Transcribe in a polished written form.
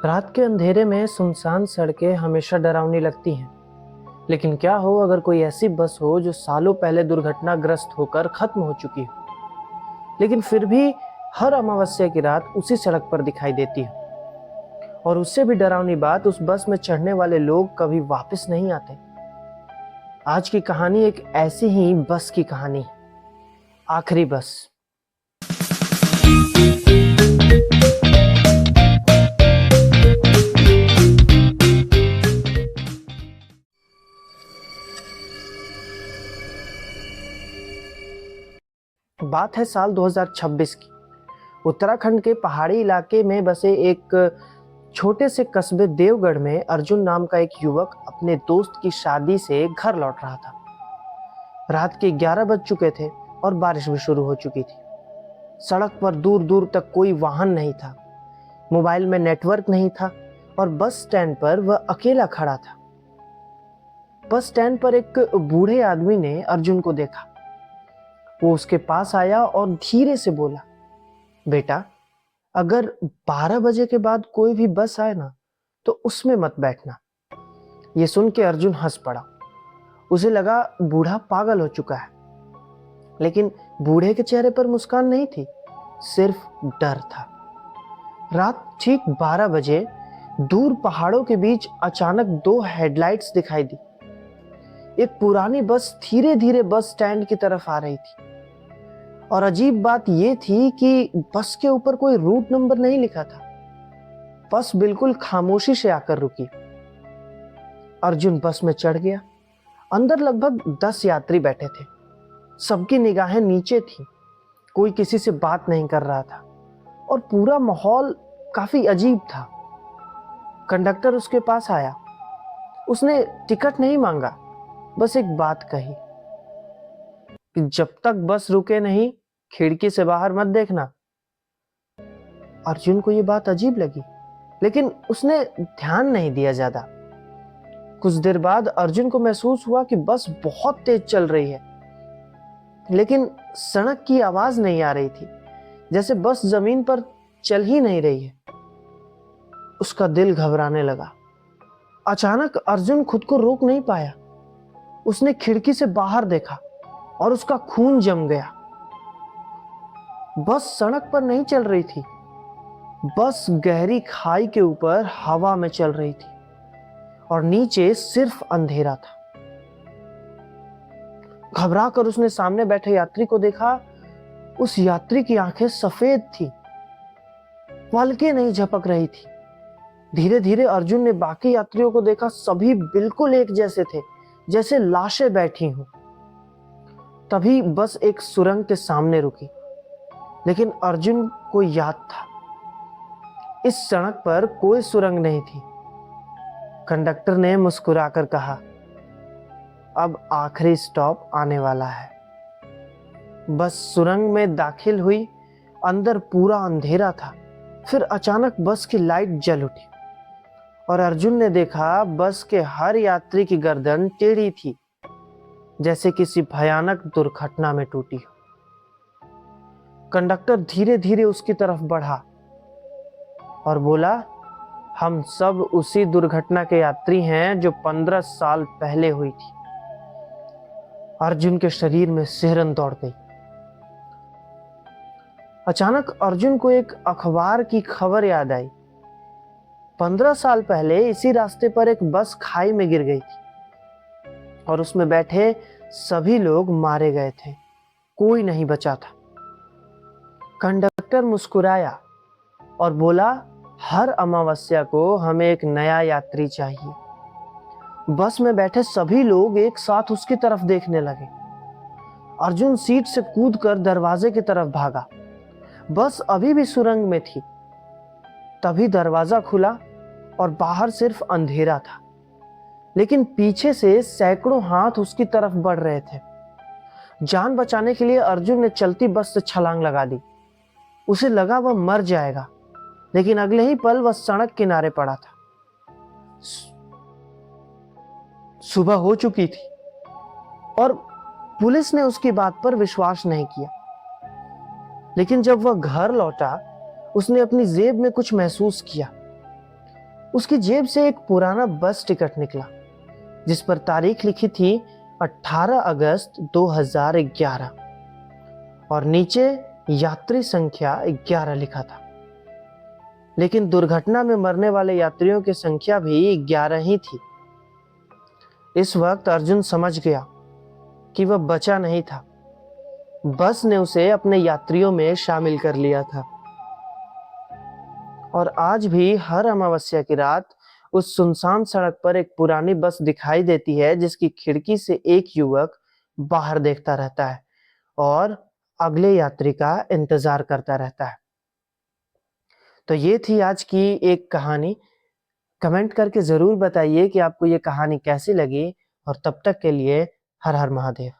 रात के अंधेरे में सुनसान सड़कें हमेशा डरावनी लगती हैं। लेकिन क्या हो अगर कोई ऐसी बस हो जो सालों पहले दुर्घटनाग्रस्त होकर खत्म हो चुकी हो, लेकिन फिर भी हर अमावस्या की रात उसी सड़क पर दिखाई देती हो। और उससे भी डरावनी बात, उस बस में चढ़ने वाले लोग कभी वापस नहीं आते। आज की कहानी एक ऐसी ही बस की कहानी है, आखिरी बस। बात है साल 2026 की। उत्तराखंड के पहाड़ी इलाके में बसे एक छोटे से कस्बे देवगढ़ में अर्जुन नाम का एक युवक अपने दोस्त की शादी से घर लौट रहा था। रात के 11 बज चुके थे और बारिश भी शुरू हो चुकी थी। सड़क पर दूर दूर तक कोई वाहन नहीं था, मोबाइल में नेटवर्क नहीं था और बस स्टैंड पर वह अकेला खड़ा था। बस स्टैंड पर एक बूढ़े आदमी ने अर्जुन को देखा। वो उसके पास आया और धीरे से बोला, बेटा, अगर 12 बजे के बाद कोई भी बस आए ना तो उसमें मत बैठना। ये सुन के अर्जुन हंस पड़ा। उसे लगा बूढ़ा पागल हो चुका है, लेकिन बूढ़े के चेहरे पर मुस्कान नहीं थी, सिर्फ डर था। रात ठीक 12 बजे दूर पहाड़ों के बीच अचानक दो हेडलाइट्स दिखाई दी। एक पुरानी बस धीरे धीरे बस स्टैंड की तरफ आ रही थी। और अजीब बात यह थी कि बस के ऊपर कोई रूट नंबर नहीं लिखा था। बस बिल्कुल खामोशी से आकर रुकी। अर्जुन बस में चढ़ गया। अंदर लगभग 10 यात्री बैठे थे। सबकी निगाहें नीचे थी। कोई किसी से बात नहीं कर रहा था और पूरा माहौल काफी अजीब था। कंडक्टर उसके पास आया। उसने टिकट नहीं मांगा, बस एक बात कही कि जब तक बस रुके नहीं, खिड़की से बाहर मत देखना। अर्जुन को यह बात अजीब लगी, लेकिन उसने ध्यान नहीं दिया ज्यादा। कुछ देर बाद अर्जुन को महसूस हुआ कि बस बहुत तेज चल रही है, लेकिन सड़क की आवाज नहीं आ रही थी, जैसे बस जमीन पर चल ही नहीं रही है। उसका दिल घबराने लगा। अचानक अर्जुन खुद को रोक नहीं पाया। उसने खिड़की से बाहर देखा और उसका खून जम गया। बस सड़क पर नहीं चल रही थी, बस गहरी खाई के ऊपर हवा में चल रही थी और नीचे सिर्फ अंधेरा था। घबरा कर उसने सामने बैठे यात्री को देखा। उस यात्री की आंखें सफेद थी, पलकें नहीं झपक रही थी। धीरे धीरे अर्जुन ने बाकी यात्रियों को देखा। सभी बिल्कुल एक जैसे थे, जैसे लाशें बैठी हों। तभी बस एक सुरंग के सामने रुकी, लेकिन अर्जुन को याद था, इस सड़क पर कोई सुरंग नहीं थी। कंडक्टर ने मुस्कुराकर कहा, अब आखिरी स्टॉप आने वाला है। बस सुरंग में दाखिल हुई। अंदर पूरा अंधेरा था। फिर अचानक बस की लाइट जल उठी और अर्जुन ने देखा बस के हर यात्री की गर्दन टेढ़ी थी, जैसे किसी भयानक दुर्घटना में टूटी हो। कंडक्टर धीरे धीरे उसकी तरफ बढ़ा और बोला, हम सब उसी दुर्घटना के यात्री हैं जो 15 साल पहले हुई थी। अर्जुन के शरीर में सिहरन दौड़ गई। अचानक अर्जुन को एक अखबार की खबर याद आई। 15 साल पहले इसी रास्ते पर एक बस खाई में गिर गई थी और उसमें बैठे सभी लोग मारे गए थे, कोई नहीं बचा था। कंडक्टर मुस्कुराया और बोला, हर अमावस्या को हमें एक नया यात्री चाहिए। बस में बैठे सभी लोग एक साथ उसकी तरफ देखने लगे। अर्जुन सीट से कूदकर दरवाजे की तरफ भागा। बस अभी भी सुरंग में थी। तभी दरवाजा खुला और बाहर सिर्फ अंधेरा था, लेकिन पीछे से सैकड़ों हाथ उसकी तरफ बढ़ रहे थे। जान बचाने के लिए अर्जुन ने चलती बस से छलांग लगा दी। उसे लगा वह मर जाएगा, लेकिन अगले ही पल वह सड़क किनारे पड़ा था। सुबह हो चुकी थी और पुलिस ने उसकी बात पर विश्वास नहीं किया। लेकिन जब वह घर लौटा, उसने अपनी जेब में कुछ महसूस किया। उसकी जेब से एक पुराना बस टिकट निकला जिस पर तारीख लिखी थी 18 अगस्त 2011 और नीचे यात्री संख्या 11 लिखा था। लेकिन दुर्घटना में मरने वाले यात्रियों की संख्या भी 11 ही थी। इस वक्त अर्जुन समझ गया कि वह बचा नहीं था, बस ने उसे अपने यात्रियों में शामिल कर लिया था। और आज भी हर अमावस्या की रात उस सुनसान सड़क पर एक पुरानी बस दिखाई देती है जिसकी खिड़की से एक युवक बाहर देखता रहता है और अगले यात्री का इंतजार करता रहता है। तो ये थी आज की एक कहानी। कमेंट करके जरूर बताइए कि आपको ये कहानी कैसी लगी और तब तक के लिए हर हर महादेव।